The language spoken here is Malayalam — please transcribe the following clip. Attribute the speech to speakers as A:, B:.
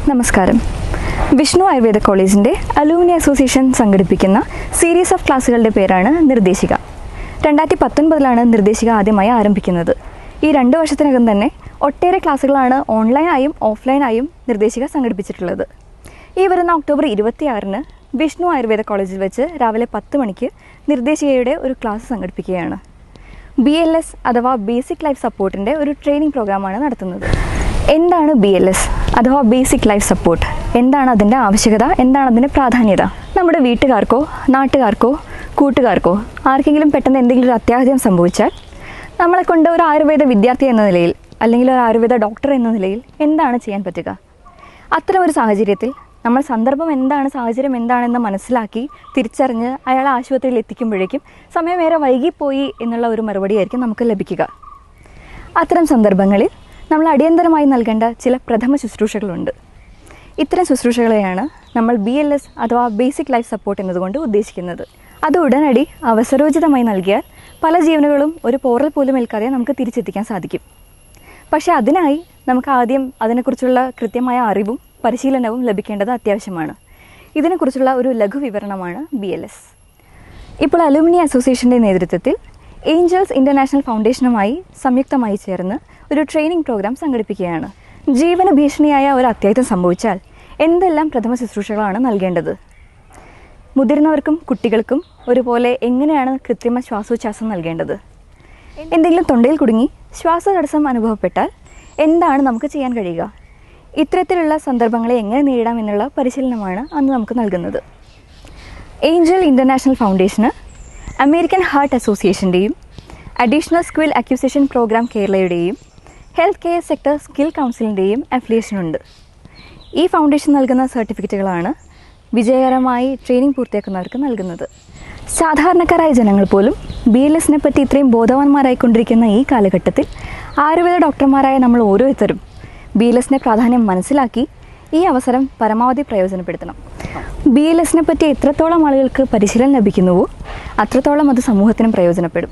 A: നമസ്കാരം. വിഷ്ണു ആയുർവേദ കോളേജിൻ്റെ അലൂമിനി അസോസിയേഷൻ സംഘടിപ്പിക്കുന്ന സീരീസ് ഓഫ് ക്ലാസ്സുകളുടെ പേരാണ് നിർദ്ദേശിക. 2019 നിർദ്ദേശിക ആദ്യമായി ആരംഭിക്കുന്നത്. ഈ 2 വർഷത്തിനകം തന്നെ ഒട്ടേറെ ക്ലാസ്സുകളാണ് ഓൺലൈനായും ഓഫ്ലൈനായും നിർദ്ദേശിക സംഘടിപ്പിച്ചിട്ടുള്ളത്. ഈ വരുന്ന ഒക്ടോബർ 26 വിഷ്ണു ആയുർവേദ കോളേജിൽ വെച്ച് രാവിലെ 10 മണിക്ക് നിർദ്ദേശികയുടെ ഒരു ക്ലാസ് സംഘടിപ്പിക്കുകയാണ്. BLS അഥവാ ബേസിക് ലൈഫ് സപ്പോർട്ടിൻ്റെ ഒരു ട്രെയിനിങ് പ്രോഗ്രാമാണ് നടത്തുന്നത്. എന്താണ് BLS അഥവാ ബേസിക് ലൈഫ് സപ്പോർട്ട്? എന്താണ് അതിൻ്റെ ആവശ്യകത? എന്താണ് അതിൻ്റെ പ്രാധാന്യത? നമ്മുടെ വീട്ടുകാർക്കോ നാട്ടുകാർക്കോ കൂട്ടുകാർക്കോ ആർക്കെങ്കിലും പെട്ടെന്ന് എന്തെങ്കിലും ഒരു അത്യാഹിതം സംഭവിച്ചാൽ നമ്മളെ കൊണ്ട് ഒരു ആയുർവേദ വിദ്യാർത്ഥി എന്ന നിലയിൽ അല്ലെങ്കിൽ ഒരു ആയുർവേദ ഡോക്ടർ എന്ന നിലയിൽ എന്താണ് ചെയ്യാൻ പറ്റുക? അത്തരം ഒരു സാഹചര്യത്തിൽ നമ്മൾ സന്ദർഭം എന്താണ്, സാഹചര്യം എന്താണെന്ന് മനസ്സിലാക്കി തിരിച്ചറിഞ്ഞ് അയാളെ ആശുപത്രിയിൽ എത്തിക്കുമ്പോഴേക്കും സമയമേറെ വൈകിപ്പോയി എന്നുള്ള ഒരു മറുപടിയായിരിക്കും നമുക്ക് ലഭിക്കുക. അത്തരം സന്ദർഭങ്ങളിൽ നമ്മൾ അടിയന്തരമായി നൽകേണ്ട ചില പ്രഥമ ശുശ്രൂഷകളുണ്ട്. ഇത്തരം ശുശ്രൂഷകളെയാണ് നമ്മൾ BLS അഥവാ ബേസിക് ലൈഫ് സപ്പോർട്ട് എന്നതുകൊണ്ട് ഉദ്ദേശിക്കുന്നത്. അത് ഉടനടി അവസരോചിതമായി നൽകിയാൽ പല ജീവനുകളും ഒരു പോറൽ പോലും ഏൽക്കാതെ നമുക്ക് തിരിച്ചെത്തിക്കാൻ സാധിക്കും. പക്ഷേ അതിനായി നമുക്ക് ആദ്യം അതിനെക്കുറിച്ചുള്ള കൃത്യമായ അറിവും പരിശീലനവും ലഭിക്കേണ്ടത് അത്യാവശ്യമാണ്. ഇതിനെക്കുറിച്ചുള്ള ഒരു ലഘു വിവരണമാണ് BLS. ഇപ്പോൾ അലൂമിനി അസോസിയേഷൻ്റെ നേതൃത്വത്തിൽ ഏഞ്ചൽസ് ഇൻ്റർനാഷണൽ ഫൗണ്ടേഷനുമായി സംയുക്തമായി ചേർന്ന് ഒരു ട്രെയിനിങ് പ്രോഗ്രാം സംഘടിപ്പിക്കുകയാണ്. ജീവന ഭീഷണിയായ ഒരു അത്യാഹിതം സംഭവിച്ചാൽ എന്തെല്ലാം പ്രഥമ ശുശ്രൂഷകളാണ് നൽകേണ്ടത്? മുതിർന്നവർക്കും കുട്ടികൾക്കും ഒരുപോലെ എങ്ങനെയാണ് കൃത്രിമ ശ്വാസോച്ഛ്വാസം നൽകേണ്ടത്? എന്തെങ്കിലും തൊണ്ടയിൽ കുടുങ്ങി ശ്വാസതടസ്സം അനുഭവപ്പെട്ടാൽ എന്താണ് നമുക്ക് ചെയ്യാൻ കഴിയുക? ഇത്തരത്തിലുള്ള സന്ദർഭങ്ങളെ എങ്ങനെ നേരിടാം എന്നുള്ള പരിശീലനമാണ് അന്ന് നമുക്ക് നൽകുന്നത്. ഏഞ്ചൽ ഇൻ്റർനാഷണൽ ഫൗണ്ടേഷന് അമേരിക്കൻ ഹാർട്ട് അസോസിയേഷൻ്റെയും അഡീഷണൽ സ്കിൽ അക്വിസിഷൻ പ്രോഗ്രാം കേരളയുടെയും ഹെൽത്ത് കെയർ സെക്ടർ സ്കിൽ കൗൺസിലിൻ്റെയും അഫിലിയേഷനുണ്ട്. ഈ ഫൗണ്ടേഷൻ നൽകുന്ന സർട്ടിഫിക്കറ്റുകളാണ് വിജയകരമായി ട്രെയിനിങ് പൂർത്തിയാക്കുന്നവർക്ക് നൽകുന്നത്. സാധാരണക്കാരായ ജനങ്ങൾ പോലും BLSനെ പറ്റി ഇത്രയും ബോധവാന്മാരായിക്കൊണ്ടിരിക്കുന്ന ഈ കാലഘട്ടത്തിൽ ആയുർവേദ ഡോക്ടർമാരായ നമ്മൾ ഓരോരുത്തരും BLSനെ പ്രാധാന്യം മനസ്സിലാക്കി ഈ അവസരം പരമാവധി പ്രയോജനപ്പെടുത്തണം. BLSനെ പറ്റി എത്രത്തോളം ആളുകൾക്ക് പരിശീലനം ലഭിക്കുന്നുവോ അത്രത്തോളം അത് സമൂഹത്തിനും പ്രയോജനപ്പെടും.